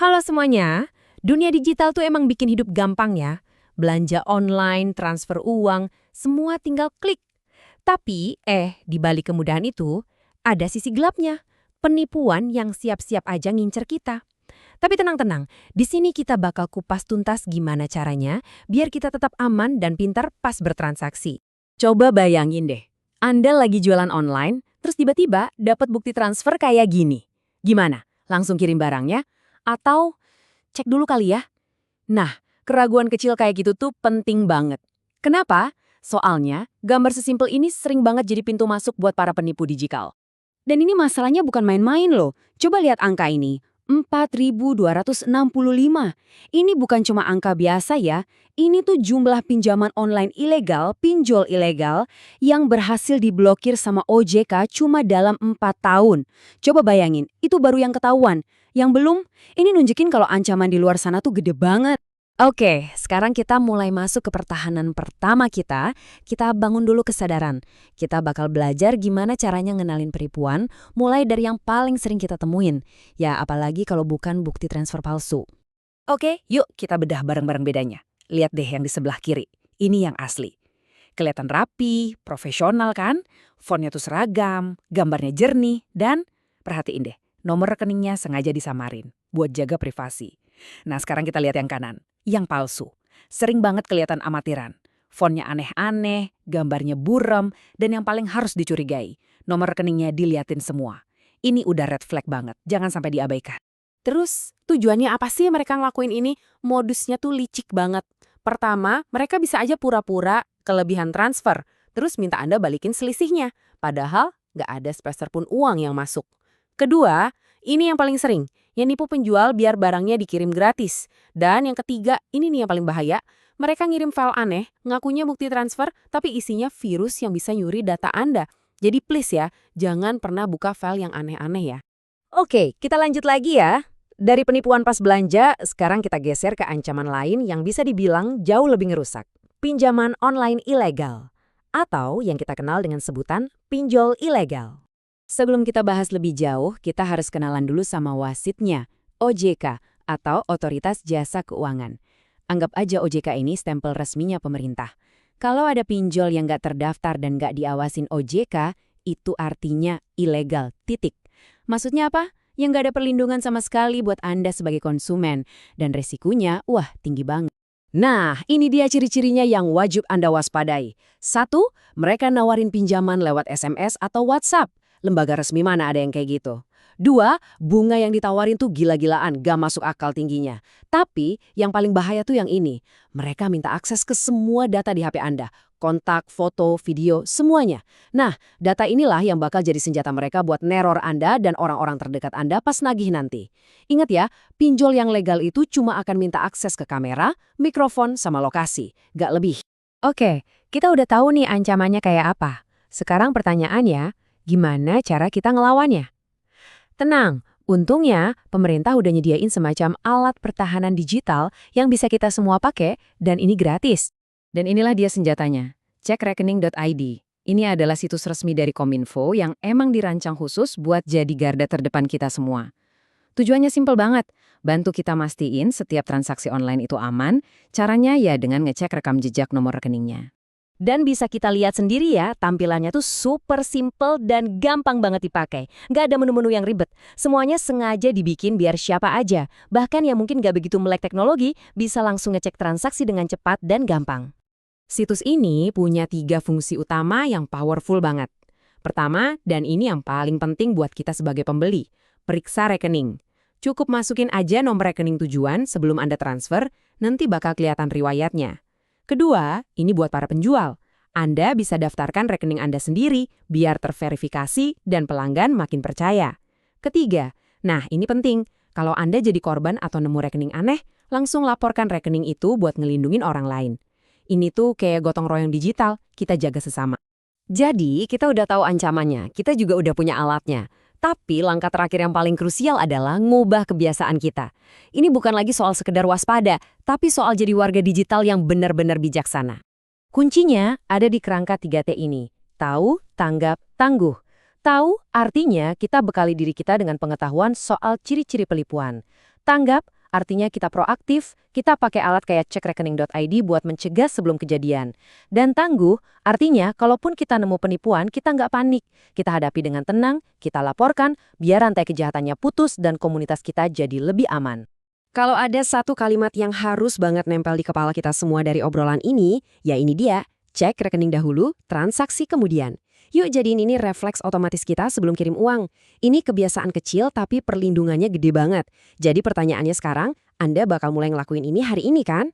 Halo semuanya, dunia digital tuh emang bikin hidup gampang ya. Belanja online, transfer uang, semua tinggal klik. Tapi, di balik kemudahan itu, ada sisi gelapnya. Penipuan yang siap-siap aja ngincer kita. Tapi tenang-tenang, di sini kita bakal kupas tuntas gimana caranya biar kita tetap aman dan pintar pas bertransaksi. Coba bayangin deh, Anda lagi jualan online, terus tiba-tiba dapat bukti transfer kayak gini. Gimana? Langsung kirim barangnya? Atau cek dulu kali ya? Nah, keraguan kecil kayak gitu tuh penting banget. Kenapa? Soalnya, gambar sesimpel ini sering banget jadi pintu masuk buat para penipu digital. Dan ini masalahnya bukan main-main loh. Coba lihat angka ini. 4.265. Ini bukan cuma angka biasa ya. Ini tuh jumlah pinjaman online ilegal, pinjol ilegal, yang berhasil diblokir sama OJK cuma dalam 4 tahun. Coba bayangin, itu baru yang ketahuan. Yang belum, ini nunjukin kalau ancaman di luar sana tuh gede banget. Oke, sekarang kita mulai masuk ke pertahanan pertama kita. Kita bangun dulu kesadaran. Kita bakal belajar gimana caranya ngenalin penipuan, mulai dari yang paling sering kita temuin. Ya, apalagi kalau bukan bukti transfer palsu. Oke, yuk kita bedah bareng-bareng bedanya. Lihat deh yang di sebelah kiri. Ini yang asli. Kelihatan rapi, profesional kan? Fontnya tuh seragam, gambarnya jernih, dan perhatiin deh, nomor rekeningnya sengaja disamarin buat jaga privasi. Nah, sekarang kita lihat yang kanan. Yang palsu. Sering banget kelihatan amatiran. Fontnya aneh-aneh, gambarnya buram, dan yang paling harus dicurigai, nomor rekeningnya diliatin semua. Ini udah red flag banget, jangan sampai diabaikan. Terus, tujuannya apa sih mereka ngelakuin ini? Modusnya tuh licik banget. Pertama, mereka bisa aja pura-pura kelebihan transfer, terus minta Anda balikin selisihnya. Padahal, nggak ada sepeser pun uang yang masuk. Kedua, ini yang paling sering, yang nipu penjual biar barangnya dikirim gratis. Dan yang ketiga, ini nih yang paling bahaya, mereka ngirim file aneh, ngakunya bukti transfer, tapi isinya virus yang bisa nyuri data Anda. Jadi please ya, jangan pernah buka file yang aneh-aneh ya. Oke, kita lanjut lagi ya. Dari penipuan pas belanja, sekarang kita geser ke ancaman lain yang bisa dibilang jauh lebih ngerusak. Pinjaman online ilegal. Atau yang kita kenal dengan sebutan pinjol ilegal. Sebelum kita bahas lebih jauh, kita harus kenalan dulu sama wasitnya, OJK, atau Otoritas Jasa Keuangan. Anggap aja OJK ini stempel resminya pemerintah. Kalau ada pinjol yang nggak terdaftar dan nggak diawasin OJK, itu artinya ilegal, titik. Maksudnya apa? Yang nggak ada perlindungan sama sekali buat Anda sebagai konsumen. Dan resikonya, wah, tinggi banget. Nah, ini dia ciri-cirinya yang wajib Anda waspadai. 1. Mereka nawarin pinjaman lewat SMS atau WhatsApp. Lembaga resmi mana ada yang kayak gitu. 2. Bunga yang ditawarin tuh gila-gilaan, gak masuk akal tingginya. Tapi yang paling bahaya tuh yang ini. Mereka minta akses ke semua data di HP Anda. Kontak, foto, video, semuanya. Nah, data inilah yang bakal jadi senjata mereka buat neror Anda dan orang-orang terdekat Anda pas nagih nanti. Ingat ya, pinjol yang legal itu cuma akan minta akses ke kamera, mikrofon, sama lokasi. Gak lebih. Oke, kita udah tahu nih ancamannya kayak apa. Sekarang pertanyaannya, gimana cara kita ngelawannya? Tenang, untungnya pemerintah udah nyediain semacam alat pertahanan digital yang bisa kita semua pakai dan ini gratis. Dan inilah dia senjatanya, cekrekening.id. Ini adalah situs resmi dari Kominfo yang emang dirancang khusus buat jadi garda terdepan kita semua. Tujuannya simpel banget, bantu kita mastiin setiap transaksi online itu aman, caranya ya dengan ngecek rekam jejak nomor rekeningnya. Dan bisa kita lihat sendiri ya, tampilannya tuh super simple dan gampang banget dipakai. Nggak ada menu-menu yang ribet. Semuanya sengaja dibikin biar siapa aja. Bahkan yang mungkin nggak begitu melek teknologi, bisa langsung ngecek transaksi dengan cepat dan gampang. Situs ini punya 3 fungsi utama yang powerful banget. Pertama, dan ini yang paling penting buat kita sebagai pembeli, periksa rekening. Cukup masukin aja nomor rekening tujuan sebelum Anda transfer, nanti bakal kelihatan riwayatnya. Kedua, ini buat para penjual. Anda bisa daftarkan rekening Anda sendiri biar terverifikasi dan pelanggan makin percaya. Ketiga, nah ini penting, kalau Anda jadi korban atau nemu rekening aneh, langsung laporkan rekening itu buat ngelindungin orang lain. Ini tuh kayak gotong royong digital, kita jaga sesama. Jadi, kita udah tahu ancamannya, kita juga udah punya alatnya. Tapi langkah terakhir yang paling krusial adalah ngubah kebiasaan kita. Ini bukan lagi soal sekedar waspada, tapi soal jadi warga digital yang benar-benar bijaksana. Kuncinya ada di kerangka 3T ini. Tahu, tanggap, tangguh. Tahu artinya kita bekali diri kita dengan pengetahuan soal ciri-ciri penipuan. Tanggap artinya kita proaktif, kita pakai alat kayak cekrekening.id buat mencegah sebelum kejadian. Dan tangguh artinya kalaupun kita nemu penipuan, kita nggak panik. Kita hadapi dengan tenang, kita laporkan, biar rantai kejahatannya putus dan komunitas kita jadi lebih aman. Kalau ada satu kalimat yang harus banget nempel di kepala kita semua dari obrolan ini, ya ini dia, cek rekening dahulu, transaksi kemudian. Yuk jadiin ini refleks otomatis kita sebelum kirim uang. Ini kebiasaan kecil tapi perlindungannya gede banget. Jadi pertanyaannya sekarang, Anda bakal mulai ngelakuin ini hari ini kan?